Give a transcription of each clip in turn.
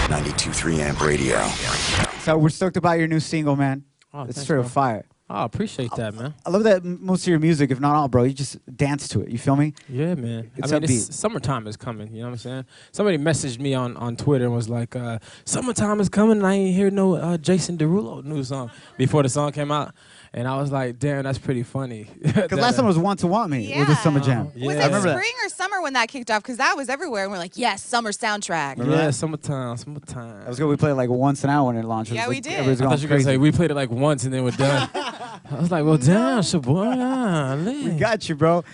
92.3 Amp Radio. So we're stoked about your new single, man. Oh, It's thanks, straight bro. up fire. Oh, I appreciate that, man. I love that most of your music, if not all, bro, you just dance to it. You feel me? Yeah, man. It's I mean, upbeat. summertime is coming. You know what I'm saying? Somebody messaged me on Twitter and was like, "Summertime is coming, and I ain't hear no Jason Derulo new song before the song came out." And I was like, "Damn, that's pretty funny." Because last time was Want to Want Me with the Summer Jam. Yeah. Was I it remember spring or summer when that kicked off? Because that was everywhere, and we're like, yes, summer soundtrack. Remember Yeah, that? summertime. That was good. We played it like once an hour when it launched. It was Yeah, like, we did. Everybody's I going thought you were gonna crazy. say we played it like once and then we're done. I was like, "Well, damn, Shoboy, We got you, bro.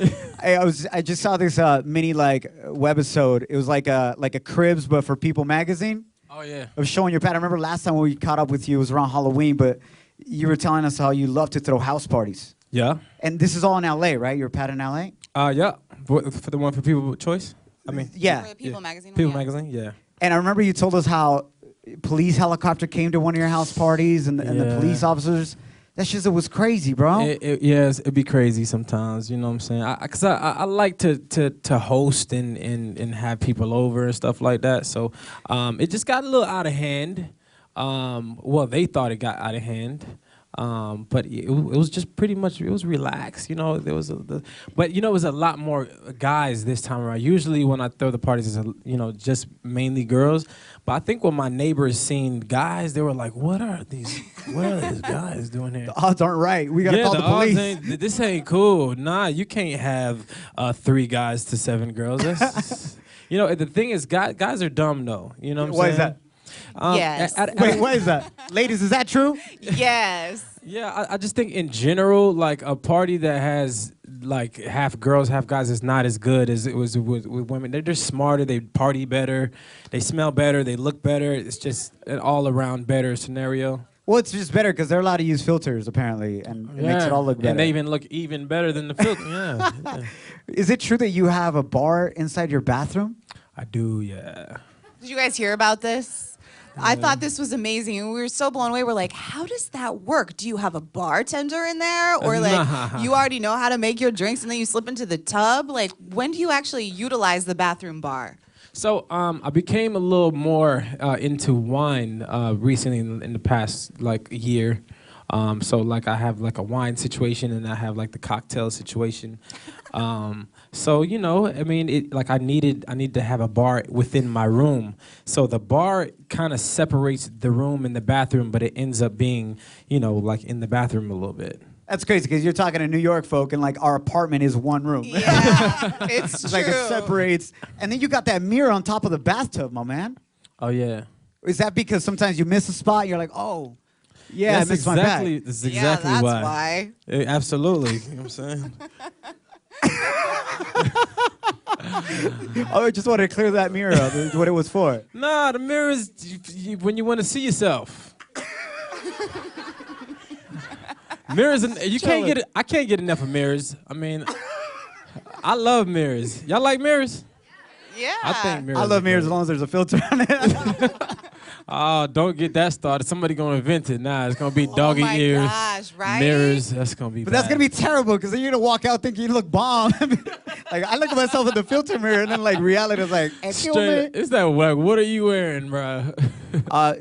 Hey, I just saw this mini like webisode. It was like a Cribs but for People magazine. Oh yeah. It was showing your pad. I remember last time when we caught up with you, it was around Halloween, but you were telling us how you love to throw house parties. Yeah. And this is all in LA, right? You're a pad in LA? Yeah. For the one for People with Choice. I mean, Yeah. For the People magazine. People yeah. magazine. Yeah. And I remember you told us how police helicopter came to one of your house parties and the Yeah. police officers. That shit was crazy, bro. Yes, it'd be crazy sometimes. You know what I'm saying? Cause I like to host and have people over and stuff like that. So it just got a little out of hand. Well, they thought it got out of hand. But it was just pretty much, it was relaxed, you know. There was but you know, it was a lot more guys this time around. Usually when I throw the parties, it's just mainly girls. But I think when my neighbors seen guys, they were like, "What are these guys doing here?" The odds aren't right. We gotta call the police. This ain't cool. Nah, you can't have 3 guys to 7 girls. That's the thing is, guys are dumb though. You know what I'm Why saying? is that? Yes. Wait, what is that? Ladies, is that true? Yes. Yeah, I just think in general, like a party that has like half girls, half guys is not as good as it was with women. They're just smarter, they party better, they smell better, they look better. It's just an all-around better scenario. Well, it's just better because they're allowed to use filters, apparently, and it makes it all look better. And they even look even better than the filter. Yeah. Is it true that you have a bar inside your bathroom? I do, yeah. Did you guys hear about this? I thought this was amazing, and we were so blown away. We're like, how does that work? Do you have a bartender in there? Or like, you already know how to make your drinks and then you slip into the tub? Like, when do you actually utilize the bathroom bar? So I became a little more into wine recently in the past like year. So like I have like a wine situation and I have like the cocktail situation. So I mean, I need to have a bar within my room. So the bar kind of separates the room and the bathroom, but it ends up being like in the bathroom a little bit. That's crazy because you're talking to New York folk and like our apartment is one room. Yeah, it's It's true. like it separates. And then you got that mirror on top of the bathtub, my man. Oh yeah. Is that because sometimes you miss a spot and you're like, oh, yeah, I missed my bag? That's Yeah, exactly that's why. why. Absolutely. You know what I'm saying? Oh, I just wanted to clear that mirror up. Is what it was for. Nah, the mirror is when you want to see yourself. Mirrors, you can't get it. I can't get enough of mirrors. I mean, I love mirrors. Y'all like mirrors? Yeah. I think mirrors. I love are mirrors great. as long as there's a filter on it. Oh, don't get that started. Somebody gonna invent it. Nah, it's gonna be Oh doggy my ears, gosh, right? mirrors. That's gonna be. But that's bad. gonna be terrible because then you're gonna walk out thinking you look bomb. Like I look at myself in the filter mirror and then like reality is like, excuse Straight, me. it's that whack. What are you wearing, bro?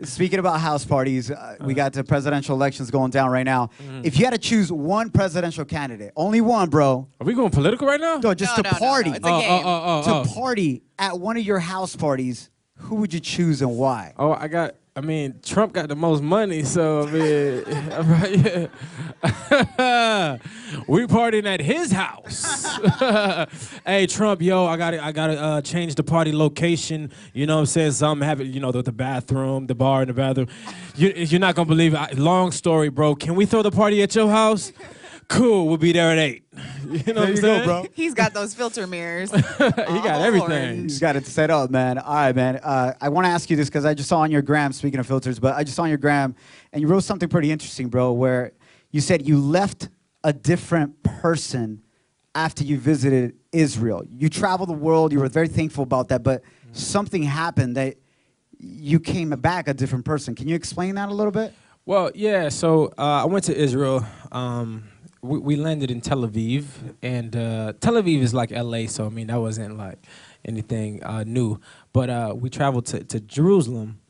Speaking about house parties, we got the presidential elections going down right now. If you had to choose one presidential candidate, only one, bro, Are we going political right now? no, just No, to no, no, party, no. It's a game. to party at one of your house parties, who would you choose and why? Oh, I mean, Trump got the most money, so I mean, right, yeah. We partying at his house. Hey, Trump, yo, I gotta change the party location. You know what I'm saying? Some have it, the bathroom, the bar in the bathroom. You're not gonna believe it. Long story, bro. Can we throw the party at your house? Cool, we'll be there at 8. You know what I'm saying? bro. He's got those filter mirrors. He got everything. You got it set up, man. All right, man. I want to ask you this because I just saw on your gram, speaking of filters, but I just saw on your gram, and you wrote something pretty interesting, bro, where you said you left a different person after you visited Israel. You traveled the world. You were very thankful about that, but something happened that you came back a different person. Can you explain that a little bit? Well, yeah. So I went to Israel. We landed in Tel Aviv, and Tel Aviv is like LA, so I mean that wasn't like anything new. But we traveled to Jerusalem,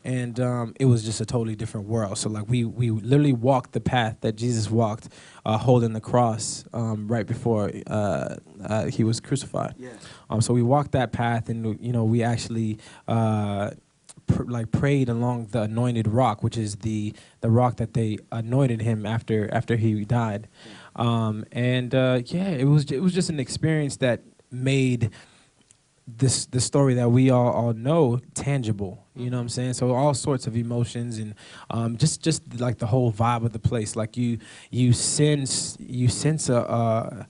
and it was just a totally different world. So like we literally walked the path that Jesus walked, holding the cross right before he was crucified. Yeah. So we walked that path, and we actually prayed along the anointed rock, which is the rock that they anointed him after he died. It was just an experience that made the story that we all know tangible. You know what I'm saying? So all sorts of emotions, and just like the whole vibe of the place. Like you sense a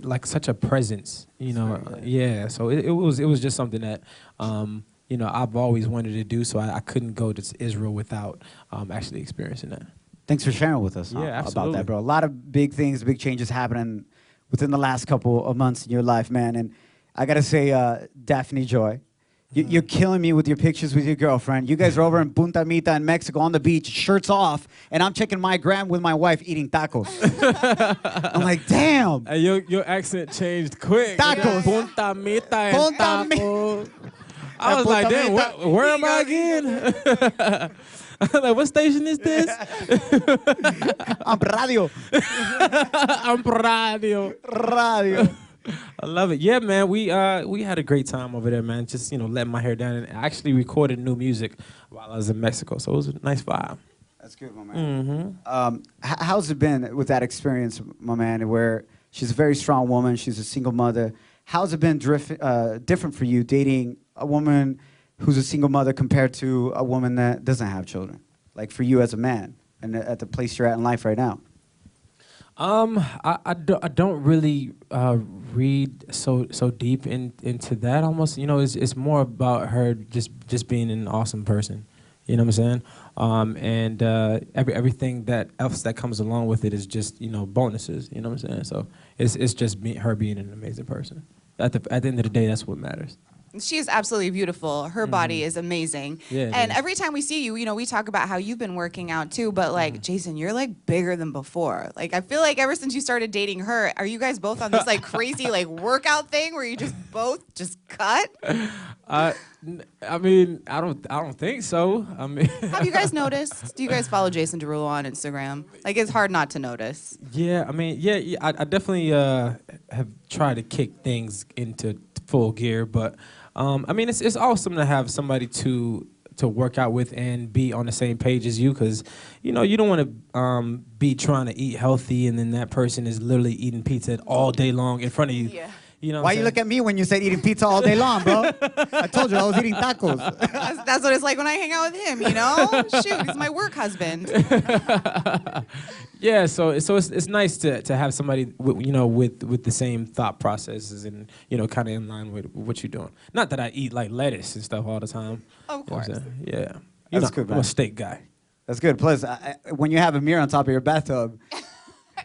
like such a presence. Yeah. So it was just something that I've always wanted to do. So I couldn't go to Israel without actually experiencing that. Thanks for sharing with us about that, bro. A lot of big things, big changes happening within the last couple of months in your life, man. And I got to say, Daphne Joy, you're killing me with your pictures with your girlfriend. You guys are over in Punta Mita in Mexico on the beach, shirts off, and I'm checking my gram with my wife eating tacos. I'm like, damn. Hey, your accent changed quick. Tacos. Punta Mita and tacos. I was like, damn, where am I again? Like, what station is this? I'm radio. I'm radio. Radio. I love it. Yeah, man. We had a great time over there, man. Just letting my hair down, and actually recorded new music while I was in Mexico. So it was a nice vibe. That's good, my man. How's it been with that experience, my man? Where she's a very strong woman, she's a single mother. How's it been different for you dating a woman who's a single mother compared to a woman that doesn't have children? Like for you as a man, and at the place you're at in life right now. I don't really read so deep into that. Almost, it's more about her just being an awesome person. You know what I'm saying? And everything that else that comes along with it is just bonuses. You know what I'm saying? So it's just her being an amazing person. At the end of the day, that's what matters. She is absolutely beautiful. Her body is amazing. Yeah, and every time we see you, we talk about how you've been working out too, but like, Jason, you're like bigger than before. Like, I feel like ever since you started dating her, are you guys both on this like crazy like workout thing where you just both just cut? I mean, I don't think so. I mean, have you guys noticed? Do you guys follow Jason Derulo on Instagram? Like, it's hard not to notice. Yeah, I mean, I definitely have tried to kick things into full gear, but I mean, it's awesome to have somebody to work out with and be on the same page as you, because you don't want to be trying to eat healthy and then that person is literally eating pizza all day long in front of you. Yeah. Why you look at me when you said eating pizza all day long, bro? I told you I was eating tacos. That's what it's like when I hang out with him, Shoot, he's my work husband. Yeah, so it's nice to have somebody with the same thought processes and kind of in line with what you're doing. Not that I eat like lettuce and stuff all the time. Of course. Yeah. That's good, man. I'm a steak guy. That's good. Plus, when you have a mirror on top of your bathtub,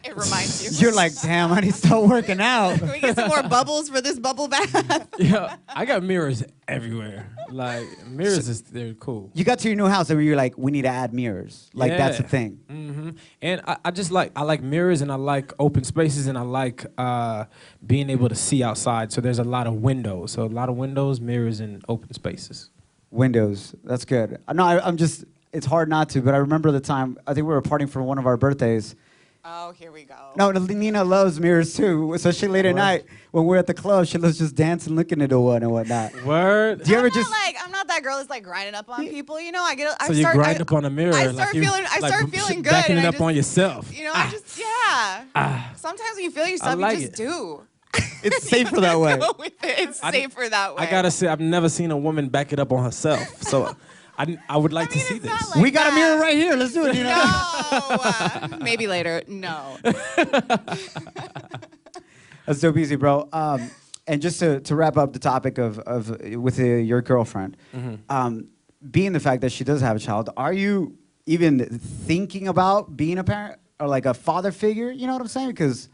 it reminds you. You're like, damn, I need to start working out. Can we get some more bubbles for this bubble bath? Yeah, I got mirrors everywhere. Like, mirrors, they're cool. You got to your new house and you're like, we need to add mirrors. Like, that's the thing. Mm-hmm. And I like mirrors, and I like open spaces, and I like being able to see outside. So there's a lot of windows. So a lot of windows, mirrors, and open spaces. Windows. That's good. No, I'm just, it's hard not to, but I remember the time, I think we were partying for one of our birthdays. Oh, here we go. No, Nina loves mirrors too, especially late at night when we're at the club. She loves just dancing, looking at the one and whatnot. Word. Do you ever I'm not that girl that's like grinding up on people. So you grind up on a mirror. I start feeling good. Backing it up on yourself. Sometimes when you feel yourself, you just do. It's safer that way. Go with it. It's safer that way. I gotta say, I've never seen a woman back it up on herself. So. I would like to see this. Like we got a mirror right here. Let's do it. No. Maybe later. No. That's dope easy, bro. And just to wrap up the topic of with your girlfriend, being the fact that she does have a child, are you even thinking about being a parent or like a father figure? You know what I'm saying? Because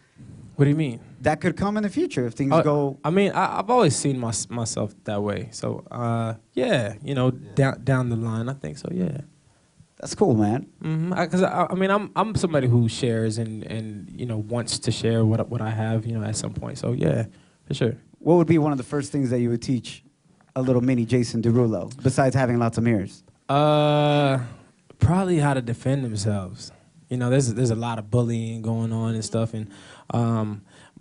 what do you mean? That could come in the future if things go. I mean, I've always seen myself that way. So, yeah, down the line, I think so. Yeah, that's cool, man. Because I mean, I'm somebody who shares and wants to share what I have, at some point. So yeah, for sure. What would be one of the first things that you would teach a little mini Jason Derulo, besides having lots of mirrors? Probably how to defend themselves. You know, there's a lot of bullying going on and stuff, and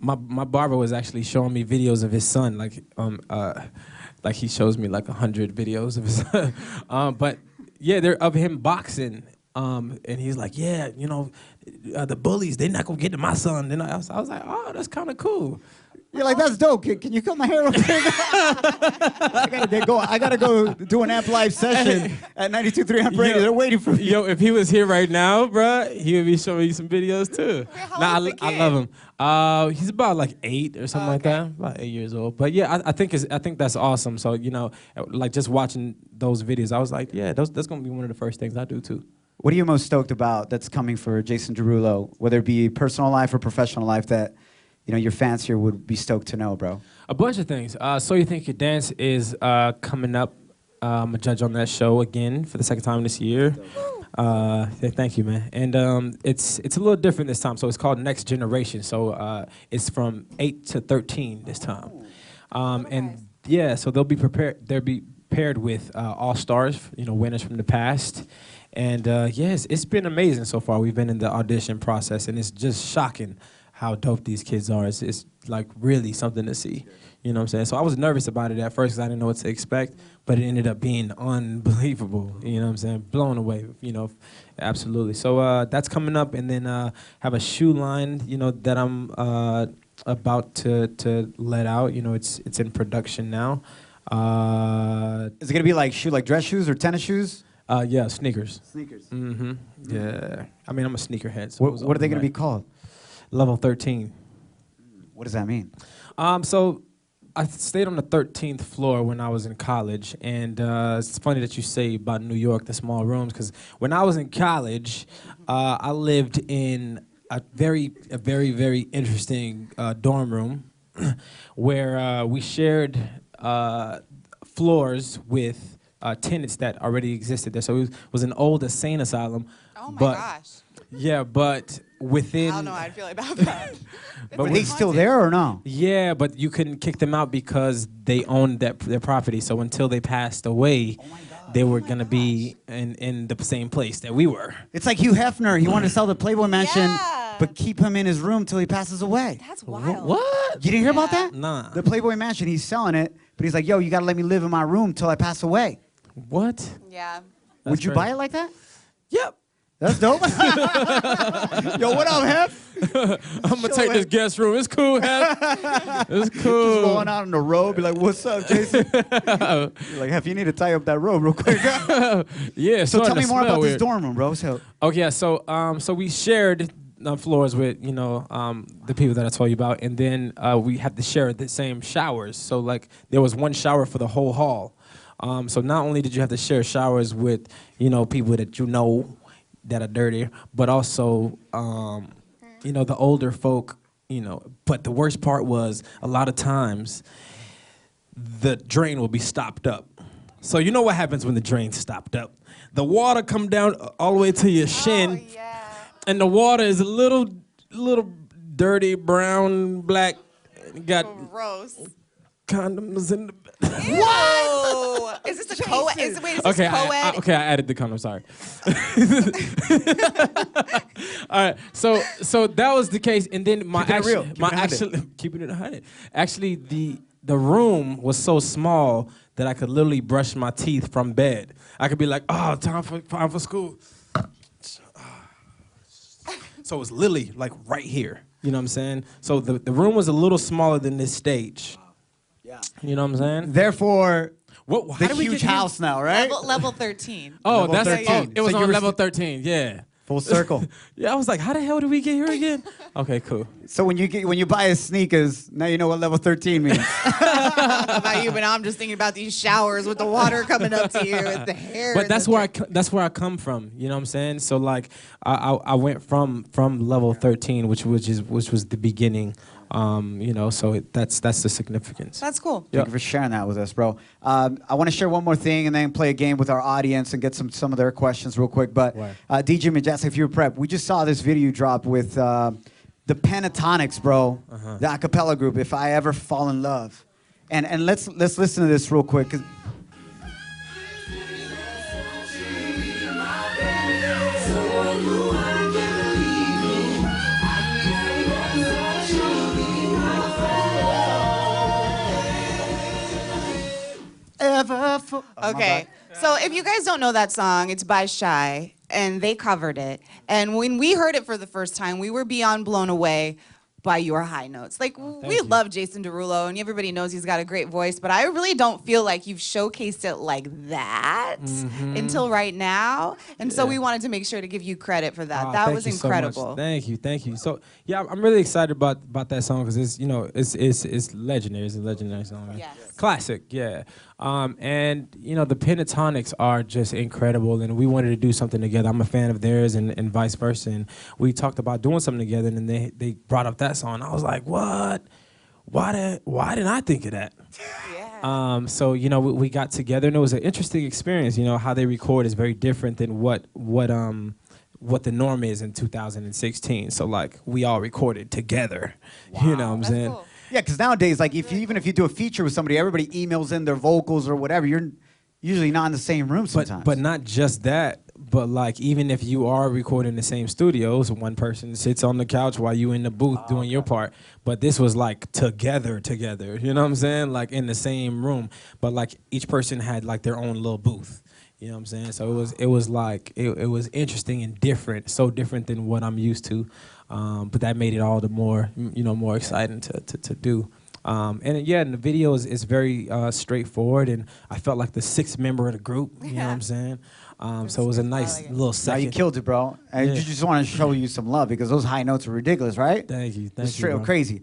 my barber was actually showing me videos of his son, like he shows me like 100 videos of his son. But yeah, they're of him boxing, and he's like, yeah, you know, the bullies, they're not gonna get to my son. And I was like, oh, that's kind of cool. You're like, that's dope. Can you cut my hair real quick? I gotta go do an Amp Live session at 92.3 Amp Radio. They're waiting for me. Yo, if he was here right now, bruh, he would be showing you some videos too. Wait, how old's the I kid? love him. He's about like 8 or something like that. About 8 years old. But yeah, I think that's awesome. So you know, like just watching those videos, I was like, yeah, that's gonna be one of the first things I do too. What are you most stoked about that's coming for Jason Derulo, whether it be personal life or professional life, that you know your fans here would be stoked to know, bro? A bunch of things. So You Think You Dance is coming up. I'm a judge on that show again for the second time this year. Yeah, thank you, man. And it's a little different this time. So it's called Next Generation. So it's from 8 to 13 this time. And yeah, so they'll be prepared. They'll be paired with all stars, you know, winners from the past. And yes, it's been amazing so far. We've been in the audition process, and it's just shocking how dope these kids are. It's like really something to see. You know what I'm saying? So I was nervous about it at first because I didn't know what to expect, but it ended up being unbelievable. You know what I'm saying? Blown away, you know, absolutely. So that's coming up, and then have a shoe line, you know, that I'm about to let out. You know, it's in production now. Is it gonna be like dress shoes or tennis shoes? Yeah, sneakers. Sneakers. Mm-hmm. Yeah. I mean, I'm a sneakerhead. So What are they gonna be called? Level 13. What does that mean? So I stayed on the 13th floor when I was in college, and it's funny that you say about New York, the small rooms, because when I was in college, I lived in a very, very interesting dorm room where we shared floors with tenants that already existed there. So it was an old insane asylum. Oh my but, gosh. Yeah, but within... I don't know how I feel about that. But are they still there or no? Yeah, but you couldn't kick them out because they owned their property. So until they passed away, they were going to be in the same place that we were. It's like Hugh Hefner. He wanted to sell the Playboy Mansion, Yeah. but keep him in his room till he passes away. That's wild. What? You didn't hear about that? Nah. The Playboy Mansion, he's selling it, but he's like, yo, you got to let me live in my room till I pass away. What? Yeah. Would you buy it like that? Yep. That's dope. Yo, what up, Hef? I'm going to take this guest room. It's cool, Hef. It's cool. Just going out on the road, be like, what's up, Jason? You're like, Hef, you need to tie up that robe real quick. Yeah. So tell me more about this weird. dorm room, bro. So, Okay, yeah, so we shared floors with, you know, the people that I told you about, and then we had to share the same showers. So, like, there was one shower for the whole hall. So not only did you have to share showers with, you know, people that you know that are dirty, but also, you know, the older folk, you know. But the worst part was a lot of times the drain will be stopped up. So you know what happens when the drain's stopped up? The water come down all the way to your shin, Oh, yeah. and the water is a little dirty, brown, black. Got Gross. condoms in the What? Is this a co-ed? Wait, is this okay, co-ed? okay, I added the condom. Sorry. All right, so that was the case, and then Keeping it real. Keeping it keeping it 100. Actually, the room was so small that I could literally brush my teeth from bed. I could be like, oh, time for school. So it was literally like right here. You know what I'm saying? So the room was a little smaller than this stage. yeah. You know what I'm saying? Therefore, What? How the did we huge get here? house now, right? Level 13. Oh, Level that's 13. oh, it was So you on were level 13. Yeah. Full circle. Yeah, I was like, how the hell did we get here again? Okay, cool. So when you buy his sneakers, now you know what level 13 means. About you, but now I'm just thinking about these showers with the water coming up to you, with the hair. But and that's the where that's where I come from. You know what I'm saying? So like, I went from level 13, which was the beginning. You know, so that's the significance. That's cool. Thank you for sharing that with us, bro. I want to share one more thing and then play a game with our audience and get some of their questions real quick. But DJ Majestic, if you're prepped, we just saw this video drop with the Pentatonics, bro, the a cappella group, If I Ever Fall in Love. And let's listen to this real quick. 'Cause Okay, so if you guys don't know that song, it's by Shy, and they covered it. And when we heard it for the first time, we were beyond blown away by your high notes. Like, we love Jason Derulo, and everybody knows he's got a great voice, but I really don't feel like you've showcased it like that until right now. And so we wanted to make sure to give you credit for that. That was incredible. So thank you. So yeah, I'm really excited about that song because it's it's legendary. It's a legendary song. Yes. Classic, yeah. And the pentatonics are just incredible, and we wanted to do something together. I'm a fan of theirs, and vice versa. And we talked about doing something together, and then they brought up that song. I was like, what? Why didn't I think of that? Yeah. So we got together, and it was an interesting experience. How they record is very different than what the norm is in 2016. So like we all recorded together. Wow, You know what I'm that's saying? cool. yeah, because nowadays, like even if you do a feature with somebody, everybody emails in their vocals or whatever. You're usually not in the same room sometimes. But not just that. But like even if you are recording the same studios, one person sits on the couch while you in the booth doing your part. But this was like together. You know what I'm saying? Like in the same room. But like each person had like their own little booth. You know what I'm saying? So it was interesting and different, so different than what I'm used to. But that made it all the more more exciting to do. And the video is very straightforward, and I felt like the sixth member of the group. You know what I'm saying? So it was a nice little Now second. you killed it, bro. I just want to show you some love because those high notes are ridiculous, right? Thank you. It's straight up crazy.